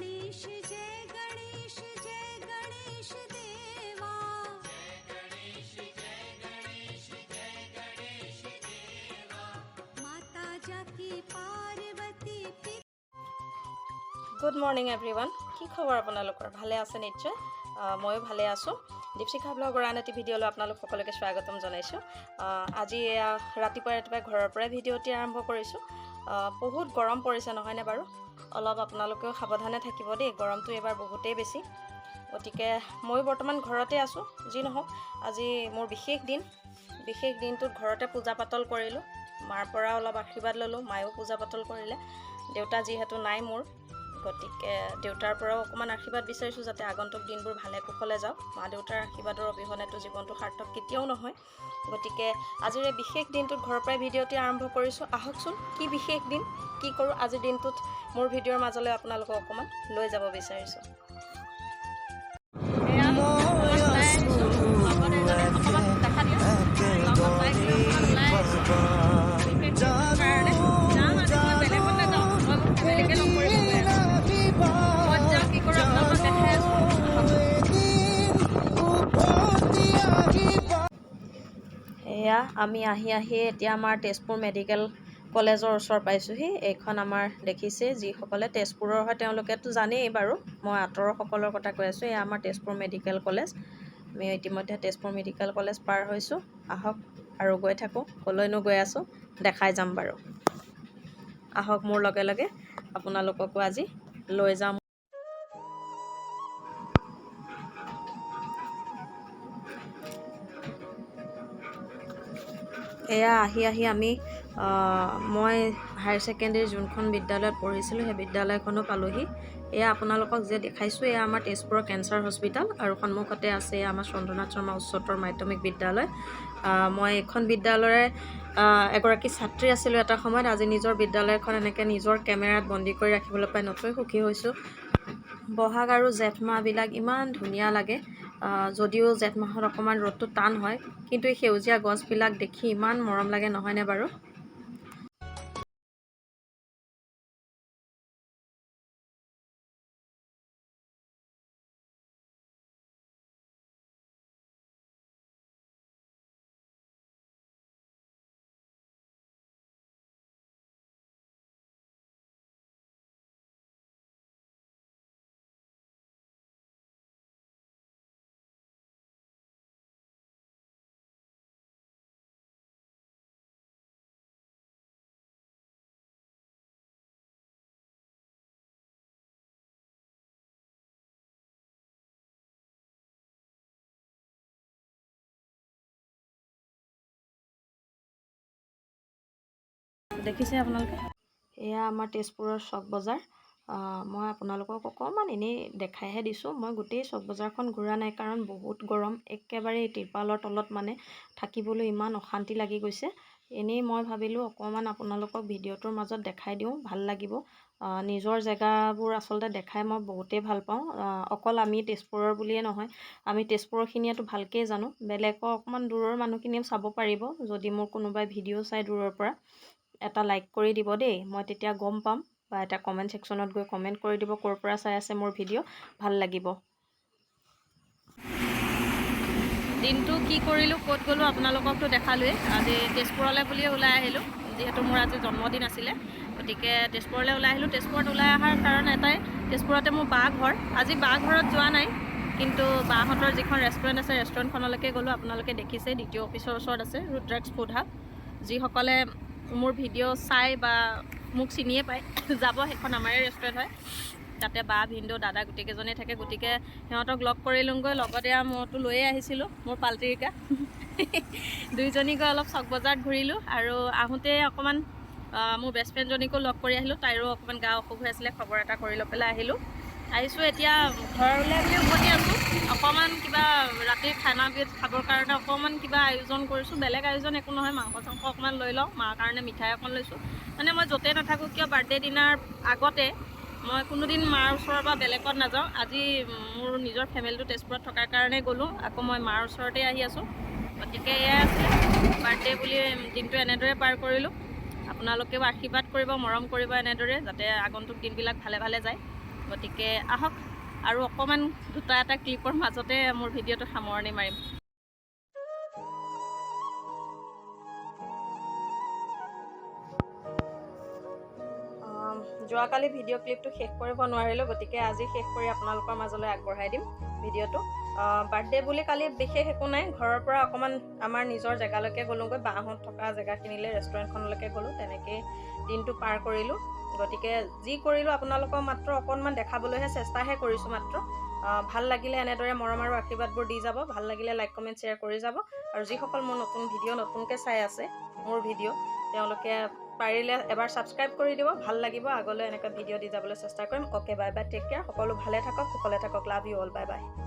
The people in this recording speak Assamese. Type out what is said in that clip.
गणेश जय गणेश देवा माता जाकी पार्वती गुड मर्निंग एवरीवन কি খবৰ আপোনালোকৰ ভালে আছে নিশ্চয় ময়ো ভালে আছোঁ দীপশিখা ব্লগৰ আন এটি ভিডিঅ'লৈ আপোনালোক সকলোকে স্বাগতম জনাইছোঁ আজি ৰাতিপুৱা ঘৰৰ পৰাই ভিডিঅ'টি আৰম্ভ কৰিছোঁ বহুত গৰম পৰিছে নহয়নে বাৰু অলপ আপোনালোকেও সাৱধানে থাকিব দেই গৰমটো এবাৰ বহুতেই বেছি গতিকে ময়ো বৰ্তমান ঘৰতে আছোঁ যি নহওক আজি মোৰ বিশেষ দিনটোত ঘৰতে পূজা পাতল কৰিলোঁ মাৰ পৰা অলপ আশীৰ্বাদ ল'লোঁ মায়েও পূজা পাতল কৰিলে দেউতা যিহেতু নাই মোৰ গতিকে দেউতাৰ পৰাও অকণমান আশীৰ্বাদ বিচাৰিছোঁ যাতে আগন্তুক দিনবোৰ ভালে কুশলে যাওক মা দেউতাৰ আশীৰ্বাদৰ অবিহনেতো জীৱনটো সাৰ্থক কেতিয়াও নহয় গতিকে আজিৰ এই বিশেষ দিনটোত ঘৰৰ পৰাই ভিডিঅ'টি আৰম্ভ কৰিছোঁ আহকচোন কি বিশেষ দিন কি কৰোঁ আজিৰ দিনটোত মোৰ ভিডিঅ'ৰ মাজলৈ আপোনালোকক অকণমান লৈ যাব বিচাৰিছোঁ এয়া আমি আহি এতিয়া আমাৰ তেজপুৰ মেডিকেল কলেজৰ ওচৰ পাইছোঁহি এইখন আমাৰ দেখিছে যিসকলে তেজপুৰৰ হয় তেওঁলোকেতো জানেই বাৰু মই আঁতৰৰ সকলৰ কথা কৈ আছোঁ এয়া আমাৰ তেজপুৰ মেডিকেল কলেজ আমি ইতিমধ্যে তেজপুৰ মেডিকেল কলেজ পাৰ হৈছোঁ আহক আৰু গৈ থাকোঁ কলৈনো গৈ আছোঁ দেখাই যাম বাৰু আহক মোৰ লগে লগে আপোনালোককো আজি লৈ যাম এয়া আহি আমি মই হায়াৰ ছেকেণ্ডেৰী যোনখন বিদ্যালয়ত পঢ়িছিলোঁ সেই বিদ্যালয়খনো পালোহি এয়া আপোনালোকক যে দেখাইছোঁ এয়া আমাৰ তেজপুৰৰ কেঞ্চাৰ হস্পিটেল আৰু সন্মুখতে আছে আমাৰ চন্দ্ৰনাথ শৰ্মা উচ্চতৰ মাধ্যমিক বিদ্যালয় মই এইখন বিদ্যালয়ৰে এগৰাকী ছাত্ৰী আছিলোঁ এটা সময়ত আজি নিজৰ বিদ্যালয়খন এনেকৈ নিজৰ কেমেৰাত বন্দী কৰি ৰাখিবলৈ পাই নথৈ সুখী হৈছোঁ বহাগ আৰু জেঠ মাহবিলাক ইমান ধুনীয়া লাগে যদিও জেঠ মাহত অকণমান ৰ'দটো টান হয় কিন্তু এই সেউজীয়া গছবিলাক দেখি ইমান মৰম লাগে নহয়নে বাৰু দেখিছে আপোনালোকে এয়া আমাৰ তেজপুৰৰ চক বজাৰ মই আপোনালোকক অকণমান এনেই দেখাইহে দিছোঁ মই গোটেই চক বজাৰখন ঘূৰা নাই কাৰণ বহুত গৰম একেবাৰে তিৰপালৰ তলত মানে থাকিবলৈ ইমান অশান্তি লাগি গৈছে এনেই মই ভাবিলোঁ অকণমান আপোনালোকক ভিডিঅ'টোৰ মাজত দেখাই দিওঁ ভাল লাগিব নিজৰ জেগাবোৰ আচলতে দেখাই মই বহুতেই ভাল পাওঁ অকল আমি তেজপুৰৰ বুলিয়ে নহয় আমি তেজপুৰৰখিনিয়েতো ভালকৈ জানো বেলেগৰ অকণমান দূৰৰ মানুহখিনিয়েও চাব পাৰিব যদি মোৰ কোনোবাই ভিডিঅ' চাই দূৰৰ পৰা এটা লাইক কৰি দিব দেই মই তেতিয়া গম পাম বা এটা কমেণ্ট ছেকশ্যনত গৈ কমেণ্ট কৰি দিব ক'ৰ পৰা চাই আছে মোৰ ভিডিঅ' ভাল লাগিব দিনটো কি কৰিলোঁ ক'ত গ'লোঁ আপোনালোককতো দেখালোৱেই আজি তেজপুৰলৈ বুলিয়ে ওলাই আহিলোঁ যিহেতু মোৰ আজি জন্মদিন আছিলে গতিকে তেজপুৰলৈ ওলাই আহিলোঁ তেজপুৰত ওলাই অহাৰ কাৰণ এটাই তেজপুৰতে মোৰ বা ঘৰ আজি বা ঘৰত যোৱা নাই কিন্তু বাহঁতৰ যিখন ৰেষ্টুৰেণ্ট আছে ৰেষ্টুৰেণ্টখনলৈকে গ'লোঁ আপোনালোকে দেখিছে দ্বিতীয় অফিচৰ ওচৰত আছে ৰুদ্ৰাক্স ফুড হাব যিসকলে মোৰ ভিডিঅ' চাই বা মোক চিনিয়ে পায় যাব সেইখন আমাৰে ৰেষ্টুৰেণ্ট হয় তাতে বা ভিনদেউ দাদা গোটেইকেইজনেই থাকে গতিকে সিহঁতক লগ কৰিলোঁগৈ লগতে মইতো লৈয়ে আহিছিলোঁ মোৰ পাল্টিৰিকা দুইজনী গৈ অলপ চক বজাৰত ঘূৰিলোঁ আৰু আহোঁতে অকণমান মোৰ বেষ্ট ফ্ৰেণ্ডজনীকো লগ কৰি আহিলোঁ তাইৰো অকণমান গা অসুখ হৈ আছিলে খবৰ এটা কৰি লৈ পেলাই আহিছোঁ এতিয়া ঘৰলৈ বুলি উভতি আছোঁ অকণমান কিবা ৰাতিৰ খানাবিধ খাবৰ কাৰণে অকণমান কিবা আয়োজন কৰিছোঁ বেলেগ আয়োজন একো নহয় মাংস চাংস অকণমান লৈ লওঁ মাৰ কাৰণে মিঠাই অকণ লৈছোঁ মানে মই য'তেই নাথাকোঁ কিয় বাৰ্থডে ডিনাৰ আগতে মই কোনোদিন মাৰ ওচৰৰ পৰা বেলেগত নাযাওঁ আজি মোৰ নিজৰ ফেমিলিটো তেজপুৰত থকাৰ কাৰণে গ'লোঁ আকৌ মই মাৰ ওচৰতে আহি আছোঁ গতিকে এয়াই আছে বাৰ্থডে বুলি দিনটো এনেদৰে পাৰ কৰিলোঁ আপোনালোকেও আশীৰ্বাদ কৰিব মৰম কৰিব এনেদৰে যাতে আগন্তুক দিনবিলাক ভালে ভালে যায় গতিকে আহক আৰু অকণমান দুটা এটা ক্লিপৰ মাজতে মোৰ ভিডিঅ'টো সামৰণি মাৰিম। যোৱাকালি ভিডিঅ' ক্লিপটো শেষ কৰিব নোৱাৰিলোঁ, গতিকে আজি শেষ কৰি আপোনালোকৰ মাজলৈ আগবঢ়াই দিম ভিডিঅ'টো। বাৰ্থডে বুলি কালি বিশেষ একো নাই, ঘৰৰ পৰা অকণমান আমাৰ নিজৰ জেগালৈকে গ'লোঁগৈ, বাহঁত থকা জেগাখিনিলৈ, ৰেষ্টুৰেণ্টখনলৈকে গ'লোঁ, তেনেকেই দিনটো পাৰ কৰিলোঁ। গতিকে যি কৰিলোঁ আপোনালোকক মাত্ৰ অকণমান দেখাবলৈহে চেষ্টাহে কৰিছোঁ মাত্ৰ। ভাল লাগিলে এনেদৰে মৰম আৰু আশীৰ্বাদবোৰ দি যাব, ভাল লাগিলে লাইক কমেণ্ট শ্বেয়াৰ কৰি যাব। আৰু যিসকল মোৰ নতুন ভিডিঅ' নতুনকৈ চাই আছে মোৰ ভিডিঅ', তেওঁলোকে পাৰিলে এবাৰ ছাবস্ক্ৰাইব কৰি দিব, ভাল লাগিব। আগলৈ এনেকৈ ভিডিঅ' দি যাবলৈ চেষ্টা কৰিম। Okay, bye bye, take care. সকলো ভালে থাকক, কুশলে থাকক, love you all, bye bye.